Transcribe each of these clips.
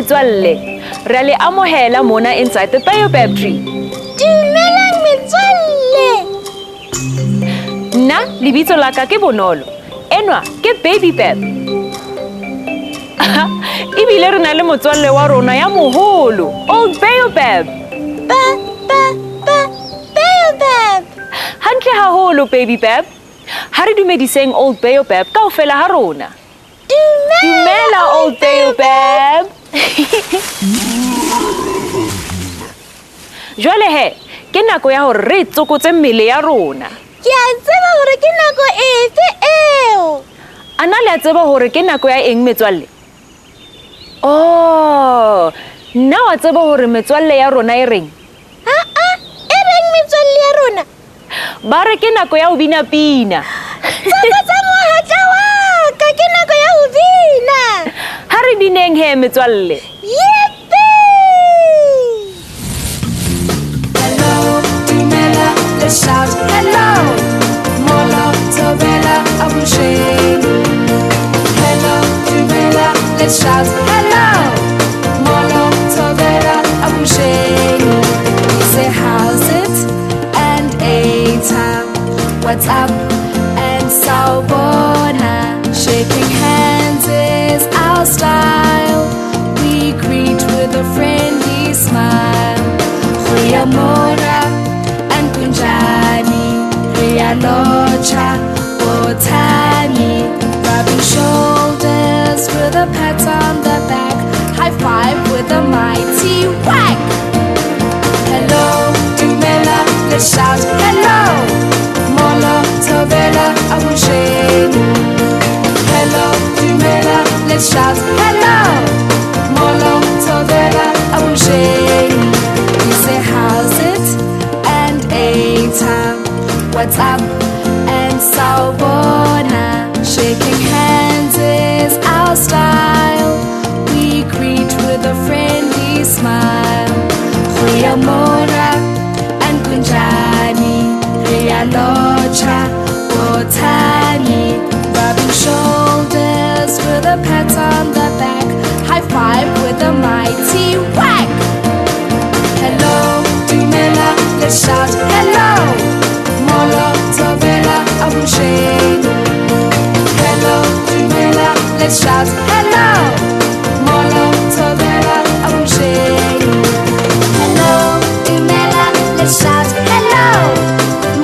metswalle. Re le amohela mona inside the Baobab tree. Dumelang metswalle. Nna lebitso la ka ke Bonolo. Enwa ke Baobab. Ebile re na le motswalle wa rona ya moholo, Old Baobab. Baobab. Hantle haholo Baobab. Ha re dumediseng Old Baobab kaofela ha rona. Dumela Old Baobab. Jwale he, ke nako ya hore re tsokotse mmele ya rona. Ke a tseba hore ke nako efe eo. Ana le a tseba hore ke nako ya eng metswalle? Oh, nna wa tseba hore metswalle ya rona e reng? E reng metswalle ya rona? Ba re ke nako ya ho bina pina. Tsokotsa mohatla wa ka, ke nako ya ho bina. Ha re bineng he metswalle. Hello, Dumela, let's shout hello. Molo, Tobela, Abusheng. Hello, Dumela, let's shout hello. Molo, Tobela, Abusheng. Say how's it and A-time. What's up and Sawubona. Shaking hands is our style. We greet with a friendly smile. Mora and Kunjani, Rialocha, Botani, rubbing shoulders with a pat on the back, high five with a mighty whack. Hello, Dumela, let's shout hello. Molo, Tobela, Abusheng. Hello, Dumela, let's shout hello. Molo, Tobela, Abusheng. Say how's it and A-time. What's up and Sawubona. Shaking hands is our style. We greet with a friendly smile. Mora and Kunjani, Rialocha, Botani, rubbing shoulders with a pat on the back, high five with a mighty whack. Hello, Dumela, let's shout hello. Molo, Tobela, Abusheng. Hello, Dumela, let's shout hello. Molo, Tobela, Abusheng. Hello, Dumela, let's shout hello.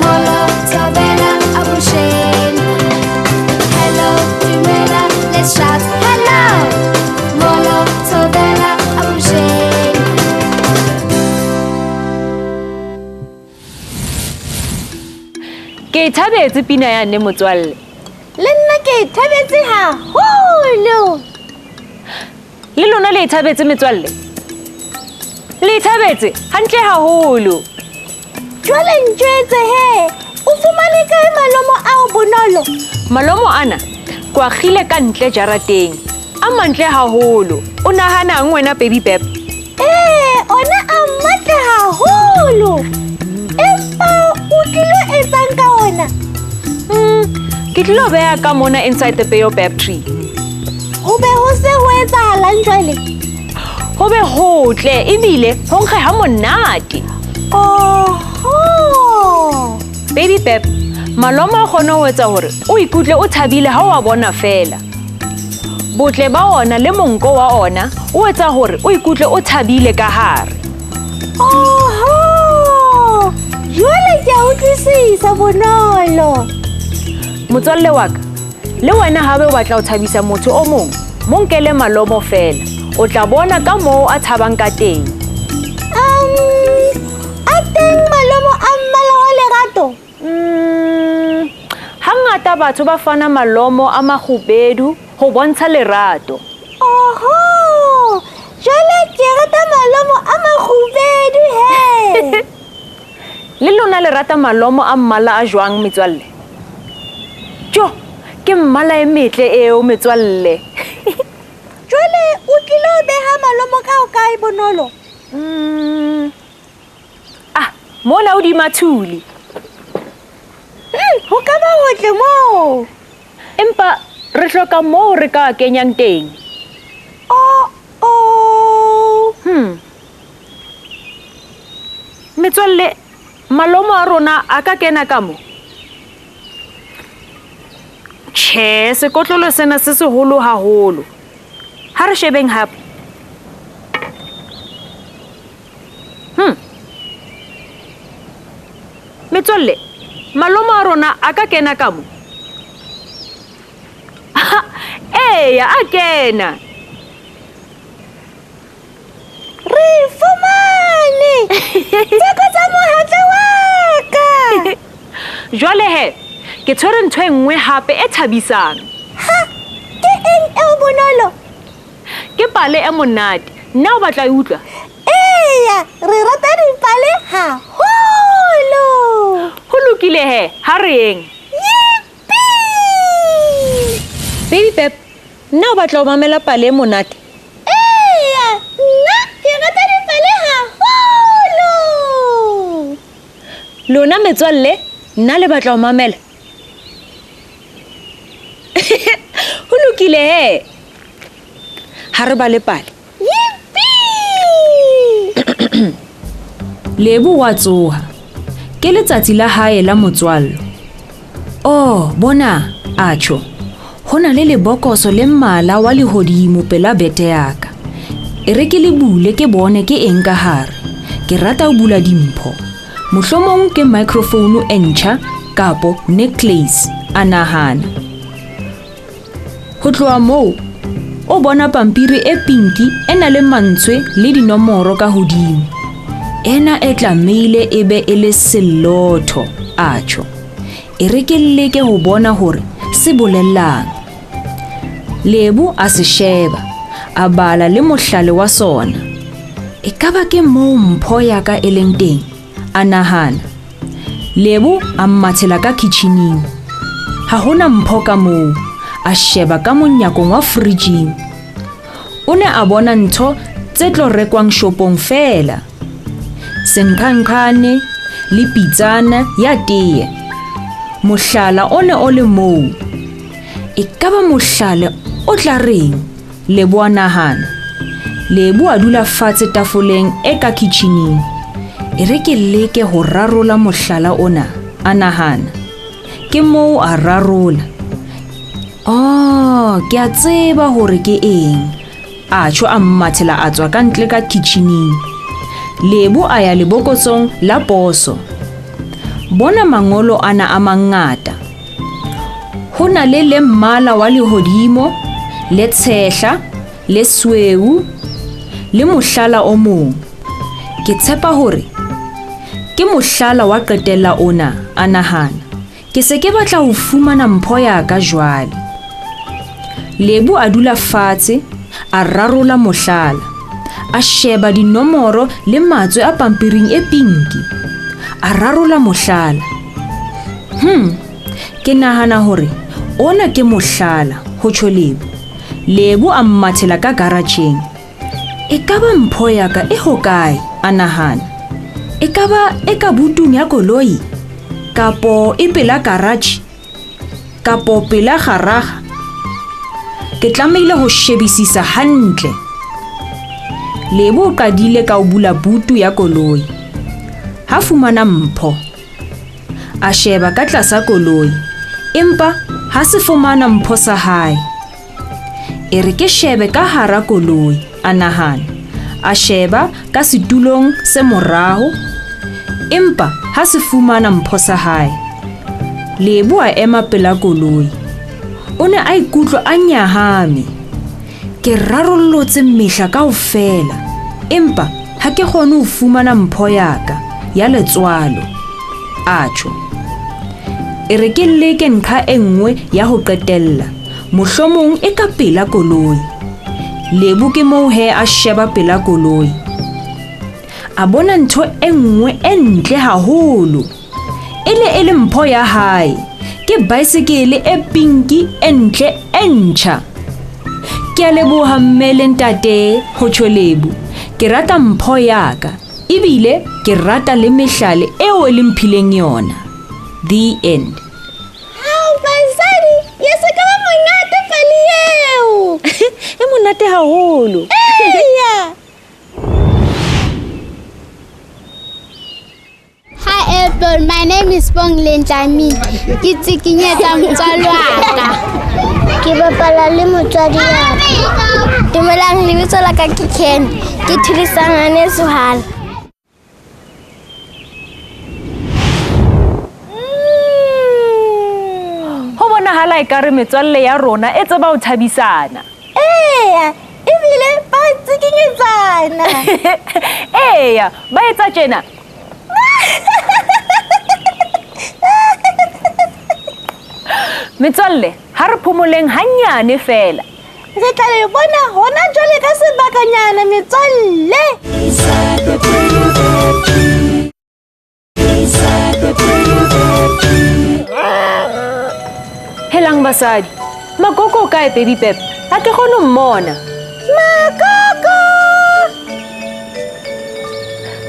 Molo, Tobela, Abusheng. Hello, Dumela, let's shout hello. Molo, Tobela, Abusheng. Ke thabetse pina ya nne motswalle. Le nna ke thabetse haholo. Le lona le thabetse metswalle. Le thabetse hantle haholo. Jwale ntjwetse he, o fumane kae malomo ao Bonolo? Malomo ana kwa khile ka ntle jarateng. A mantle haholo. O nahanang wena Baobab? Ona a matle haholo. Empa o tlilo etsang ka ona? Ke tlilo beha ka mona inside the Baobab tree. Ho be ho se ho etsahalang jwale? Ho be hotle ebile ho nkge ha monate. Baobab, malomo a kgona ho etsa hore o ikutlwe o thabile ha o a bona fela. Botle ba ona le monko wa ona o etsa hore o ikutlwe o thabile ka hare. Jwale ke a utlwisisa Bonolo. Motswalle wa ka, le wena ha be o batla ho thabisa motho o mong, mo nkele malomo fela. O tla bona ka moo a thabang ka teng. A teng malomo a mmala wa lerato? Hangata batho ba fana malomo a makgubedu ho bontsha lerato. Jwale ke rata malomo a makgubedu he. Le lona le rata malomo a mmala a jwang metswalle? Jo, ke mmala e metle eo metswalle. Jwale o tlilo beha malomo ka o kae Bonolo? Mona o di mathuli. Ho ka ba hotle moo. Empa re hloka moo re ka kenyang teng. Metswalle, malomo a rona a ka kena ka mo. Tjhe, sekotlolo sena se seholo haholo. Ha re shebeng hape. Metswalle, malomo a rona a ka kena ka mo. Eya, a kena. Re fumane! Tseko tsa mohatla wa ka! Jwale he, ke tshwere ntho e nngwe hape e thabisang. Ha! Ke eng eo Bonolo? Ke pale e monate. Nna o batla e utlwa? Eya, re rata dipale haholo! Ho lokile he, ha re eng. Yippee! Baby Pep, nna o batla o mamela pale e monate. Eya, nna ke rata dipale haholo! Lona metswalle, nna le batla o mamela. Ho lokile he. Ha re bale pale. Yippee! Lebo wa tsoha. Ke letsatsi la hae la motswallo. Oh, bona, acho. Hona le lebokoso le mmala wa lehodimo pela bete ya ka. E re ke le bule ke bone ke eng ka hare. Ke rata ho bula dimpho. Mohlomong ke microphone e ntjha kapo necklace a nahana. Ho tloha moo, o bona pampiri e pinki e na le mantswe le dinomoro ka hodimo. Ena e tlamehile e be e le Sotho, acho. E re ke leke ho bona hore se bolellang. Lebo a se sheba, a bala le mohlale wa sona. E kaba ke moo mpho ya ka e leng teng, a nahana. Lebo a mmathela ka kitcheneng. Ha hona mpho ka moo, a sheba ka monyakong wa fridging. O ne a bona ntho tse tlo rekwang shopong fela. Senkhankane le pitsana ya tee. Mohlala o ne o le moo. E kaba mohlale o tla reng? Lebo a nahana. Lebo a dula fatshe tafoleng e ka kitcheneng. E re ke leke ho rarola mohlala ona, a nahana. Ke moo a rarola. Oh, ke a tseba hore ke eng. Acho a mmathela a tswa ka ntle ka kitcheneng. Lebo a ya lebokosong la poso. Bona mangolo ana a mangata. Hona le mmala wa lehodimo, le tshehla, le sweu, le mohlala o mong. Ke tshepa hore ke mohlala wa qetella ona, a nahana. Ke se ke batla ho fumana mpho ya ka jwale. Lebo a dula fatshe, a rarola mohlala. A sheba dinomoro le matswe a pampiring e pinki. A rarola mohlala. Ke nahana hore ona ke mohlala, ho tjho Lebo. Lebo a mmathela ka garageng. E kaba mpho ya ka e hokae, a nahana. E kaba e ka butung ya koloi, kapo e pela garage, kapo pela garaga. Ke tlamehile ho shebisisa hantle. Lebo o qadile ka ho bula butu ya koloi. Ha fumana mpho. A sheba ka tlasa koloi, empa ha se fumana mpho sa hae. E re ke shebe ka hara koloi, a nahana. A sheba ka setulong se morao, empa ha se fumana mpho sa hae. Lebo a ema pela koloi. O ne a ikutlwa a nyahame. Ke rarollotse mehla kaofela, empa ha ke kgone ho fumana mpho ya ka ya letswalo, acho. E re ke leke nkha e nngwe ya ho qetella, mohlomong e ka pela koloi. Lebo ke moo he a sheba pela koloi. A bona ntho e nngwe e ntle haholo. E le mpho ya hae. Ke bicycle e pinki e ntle e ntjha. Ke a leboha mmele ntate, ho tjho Lebo. Ke rata mpho ya ka. Ebile ke rata le mehlale eo e le mphileng yona. The end. Basadi, ya se ka ba monate pale eo. E monate haholo. Eya. April. My name is Ponglen Jamin. Ke tsikinyetsa motswadi wa ka. Ke bapala le motswadi wa ka. Dumelang, lebitso la ka ke Ken. Ke thurisangane Suhala. Ho bonahala ekare metswalle ya rona e tseba ho thabisana. Ebile ba tsikinyetsana. Eya, ba etsa tjena. Metswalle, ha re phomoleng hanyane fela. Re tla le bona hona jwale ka sebakanyana metswalle. Helang basadi, Magogo kae baby pep? Ha ke kgone ho mmona. Magogo!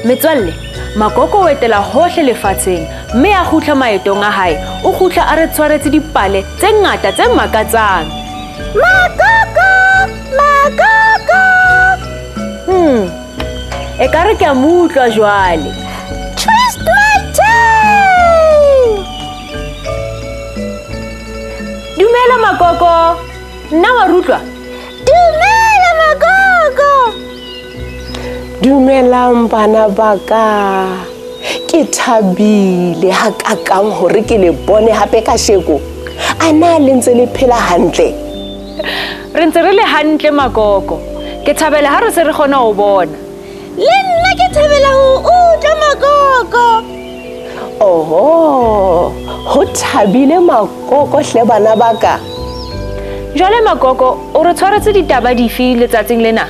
Metswalle, Magogo o etela hohle lefatsheng, mme a kgutla maetong a hae, o kgutla a re tshwaretse dipale tse ngata tse makatsang. Magogo! Magogo! Ekare ke a mo utlwa jwale. Twist my tail! Dumela Magogo, nna wa rutlwa? Dumela Magogo! Dumelang bana ba ka. Ke thabile hakakang hore ke le bone hape kasheko. Ana le ntse le phela hantle. Re ntse re le hantle Magogo. Ke thabela ha re se re kgona ho bona. Le nna ke thabela ho utlwa Magogo. Oho, ho thabile Magogo hle bana ba ka. Jwale Magogo, o re tshwaretse ditaba dife letsatsing lena?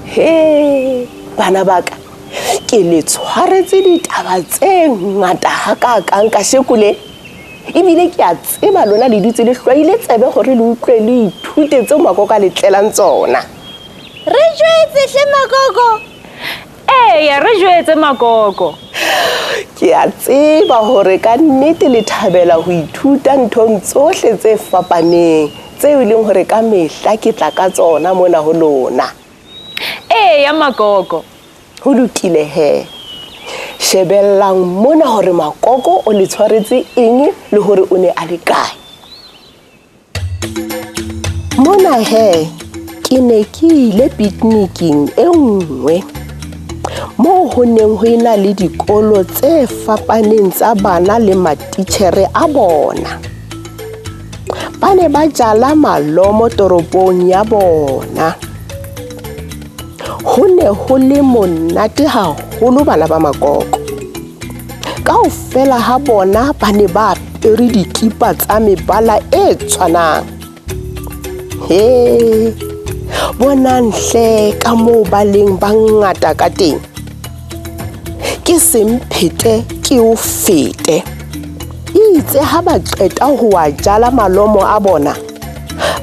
He, bana ba ka. Ke le tshwaretse ditaba tse ngata hakakang kasheko le. Ebile ke a tseba lona le dutse le hlwaile tsebe hore le utlwe le ithute tseo Magogo a le tlelang tsona. Re jwetse hle Magogo. Eya, re jwetse Magogo. Ke a tseba hore ka nnete le thabela ho ithuta nthong tsohle tse fapaneng tseo e leng hore ka mehla ke tla ka tsona mona ho lona. Eya Magogo. Ho lokile he. Shebellang mona hore Magogo o le tshwaretse eng le hore o ne a le kae. Mona he, ke ne ke ile picnicking e nngwe. Mo ho neng ho ena le dikolo tse fapaneng tsa bana le matitjhere a bona. Ba ne ba jala malomo toropong ya bona. Ho ne ho le monate haholo bana ba Magogo. Kaofela ha bona ba ne ba apere dikipa tsa mebala e tshwanang. He, bonang hle ka moo ba leng ba ngata ka teng. Ke semphete ke o fete. Itse ha ba qeta ho a jala malomo a bona,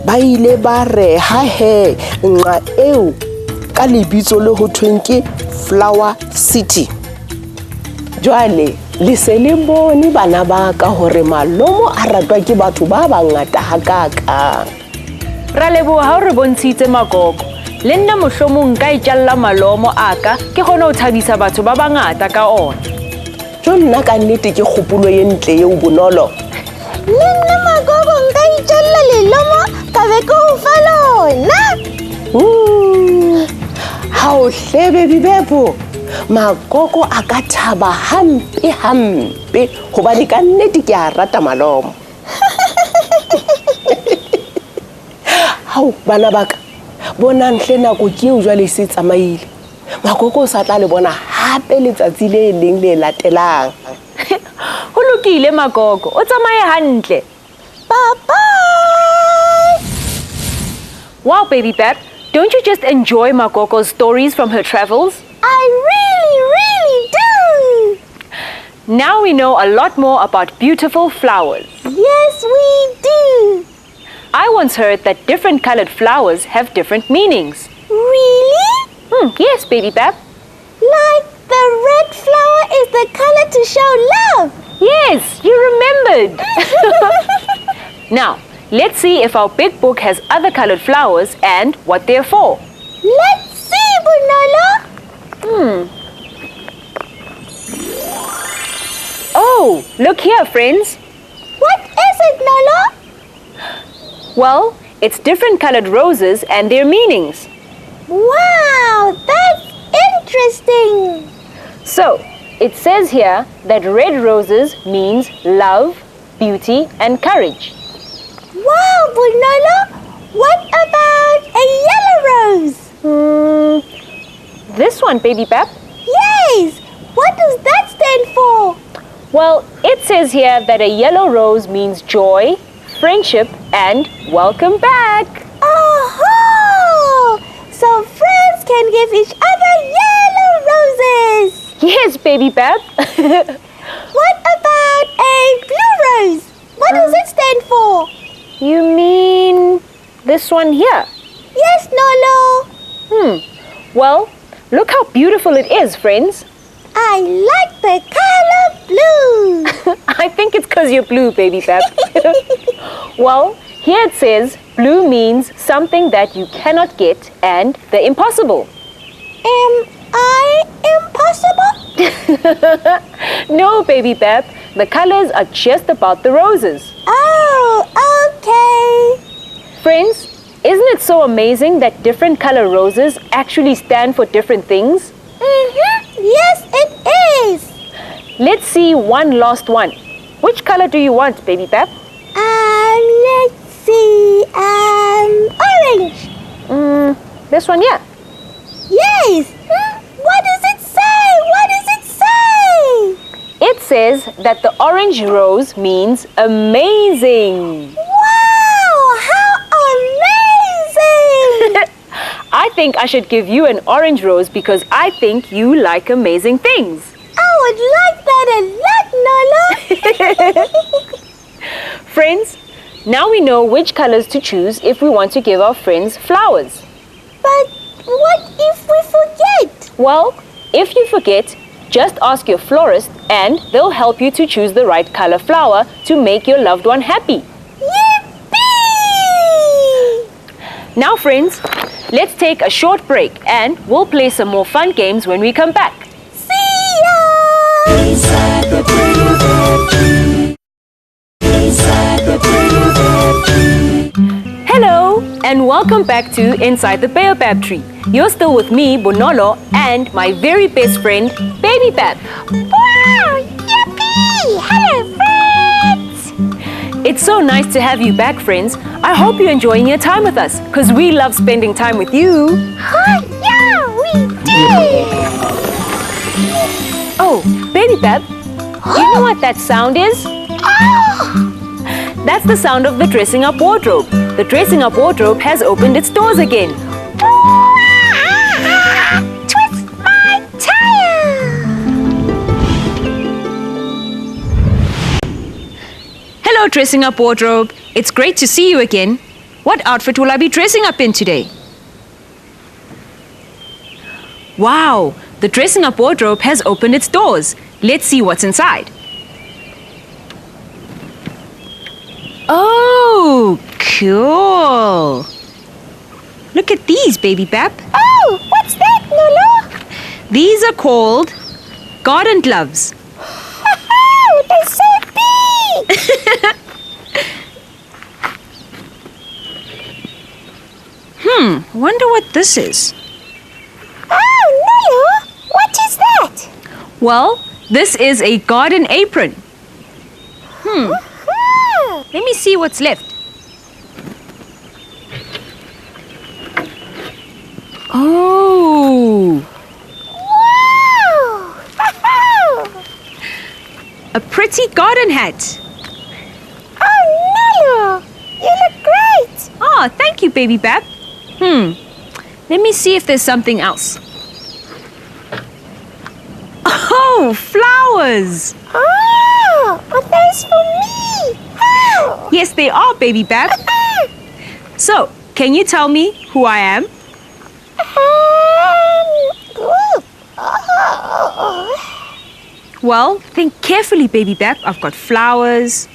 ba ile ba reha he nqa eo ka lebitso le ho thweng ke Flower City. Jwale le se le bone bana ba ka hore malomo a ratwa ke batho ba bangata hakakang. Ra leboha ha o re bontshitse Magogo. Le nna mohlomong nka itjalla malomo a ka ke kgone ho thabisa batho ba bangata ka ona. Nna ka nnete ke kgopolo e ntle eo Bonolo. Le nna Magogo nka itjalla lelomo ka be ke o fa lona. Ha o hlebe bibepo, Magogo a ka thaba hampe hobane ka nnete ke a rata malomo. Hao bana ba ka, bonang hle nako ke eo jwale se tsamaile. Magogo o sa tla le bona hape letsatsi le leng le latelang. Ho lokile Magogo, o tsamaye hantle. Bye-bye. Wow baby Pep, don't you just enjoy Magogo's stories from her travels? I really do. Now we know a lot more about beautiful flowers. Yes, we do. I once heard that different colored flowers have different meanings. Really? Yes, baby Pep. Like the red flower is the color to show love. Yes, you remembered. Now, let's see if our big book has other colored flowers and what they're for. Let's see, Bonolo. Oh, look here, friends. What is it, Nolo? Well, it's different colored roses and their meanings. Wow, that's interesting. So, it says here that red roses means love, beauty, and courage. Wow, Bonolo, what about a yellow rose? This one, Baby Pep. Yes, what does that stand for? Well, it says here that a yellow rose means joy, friendship, and welcome back. Oh, so friends can give each other yellow roses. Yes, Baby Pep. What about a blue rose? What does it stand for? You mean this one here? Yes, Nolo. Well, look how beautiful it is, friends. I like the color blue. I think it's because you're blue, Baby Pep. Well, here it says blue means something that you cannot get and the impossible. Am I impossible? No, Baby Pep. The colors are just about the roses. Oh, okay. Friends, isn't it so amazing that different color roses actually stand for different things? Yes, it is. Let's see one last one. Which color do you want, Baby Pep? Let's see. Orange. This one here. Yes. What does it say? What does it say? It says that the orange rose means amazing. Wow, how amazing! I think I should give you an orange rose because I think you like amazing things. I would like that a lot, Nolo. Friends, now we know which colors to choose if we want to give our friends flowers. But what if we forget? Well, if you forget, just ask your florist and they'll help you to choose the right color flower to make your loved one happy. Yippee! Now friends, let's take a short break and we'll play some more fun games when we come back. See ya! Inside the Baobab tree. Inside the Baobab tree. Hello and welcome back to Inside the Baobab Tree. You're still with me, Bonolo, and my very best friend, Baby Pep. Wow! Yippee! Hello, friends! It's so nice to have you back, friends. I hope you're enjoying your time with us, because we love spending time with you. Oh, yeah, we do! Oh, Baby Pep, you know what that sound is? Oh! That's the sound of the dressing up wardrobe. The dressing up wardrobe has opened its doors again. Twist my tire! Hello, dressing up wardrobe. It's great to see you again. What outfit will I be dressing up in today? Wow, the dressing up wardrobe has opened its doors. Let's see what's inside. Oh, cool. Look at these, Baby Pep. Oh, what's that, Nolo? These are called garden gloves. Oh, they're so big! Wonder what this is. Oh, Nolo, what is that? Well, this is a garden apron. Let me see what's left. Oh, Wow! a pretty garden hat. Oh, Nolo, you look great! Oh, thank you, Baby Pep. Let me see if there's something else. Oh, flowers. Oh, are those for me? Oh. Yes, they are, Baby Pep. So, can you tell me who I am? Oh. Well, think carefully, Baby Pep. I've got flowers,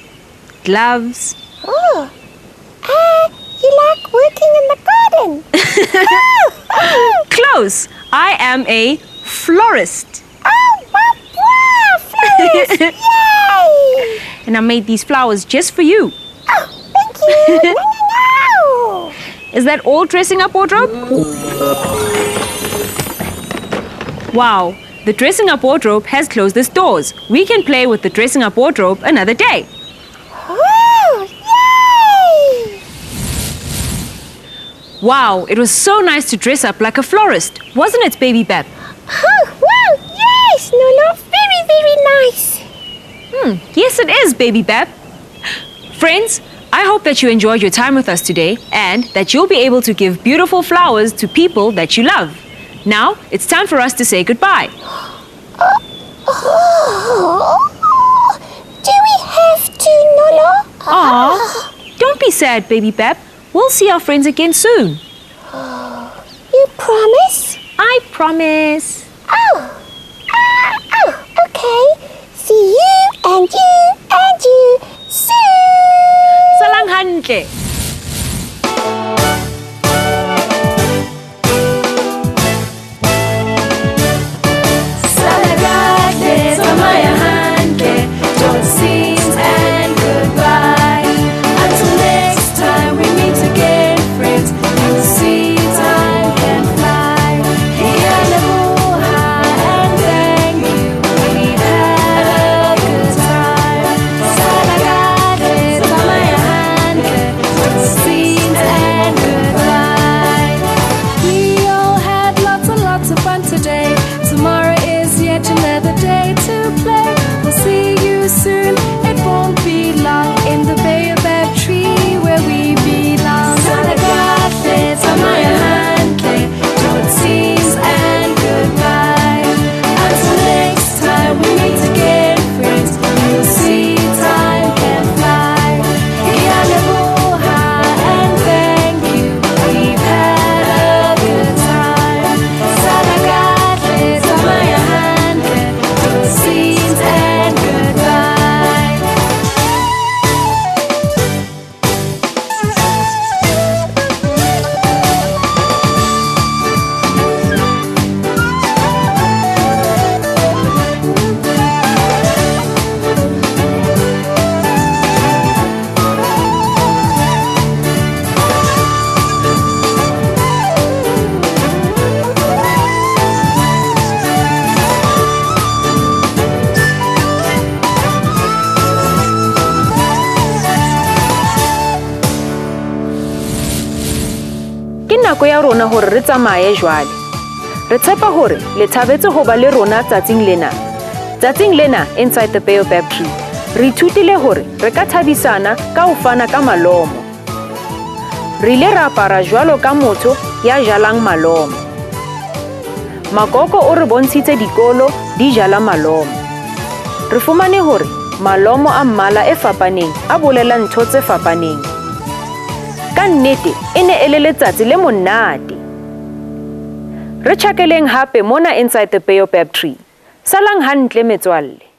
gloves. Oh. You like working in the garden? Close. I am a florist. Oh, wow, flowers! Yay! and I made these flowers just for you. Oh, thank you. No. Is that all dressing up wardrobe? Wow, the dressing up wardrobe has closed its doors. We can play with the dressing up wardrobe another day. Oh, yay! Wow, it was so nice to dress up like a florist, wasn't it, Baby Bab? Oh, wow, yes, Nolo, very, very nice. Yes, it is, Baby Bab. Friends, I hope that you enjoyed your time with us today and that you'll be able to give beautiful flowers to people that you love. Now, it's time for us to say goodbye. Oh, do we have to, Nolo? Aw, don't be sad, Baby Bab. We'll see our friends again soon. You promise? I promise. Oh, okay. See you and you and you soon. Salang hantle. Nako ya rona hore re tsamaye jwale. Re tshepa hore le thabetse ho ba le rona tsatsing lena. Tsatsing lena inside the Baobab tree. Re ithutile hore re ka thabisana ka ho fana ka malomo. Re ile ra apara jwalo ka motho ya jalang malomo. Magogo o re bontshitse dikolo di jala malomo. Re fumane hore malomo a mmala e fapaneng a bolela ntho tse fapaneng. Ka nnete e ne e le letsatsi le monate. Re tjhakeleng hape mona inside the Baobab tree. Salang hantle metswalle.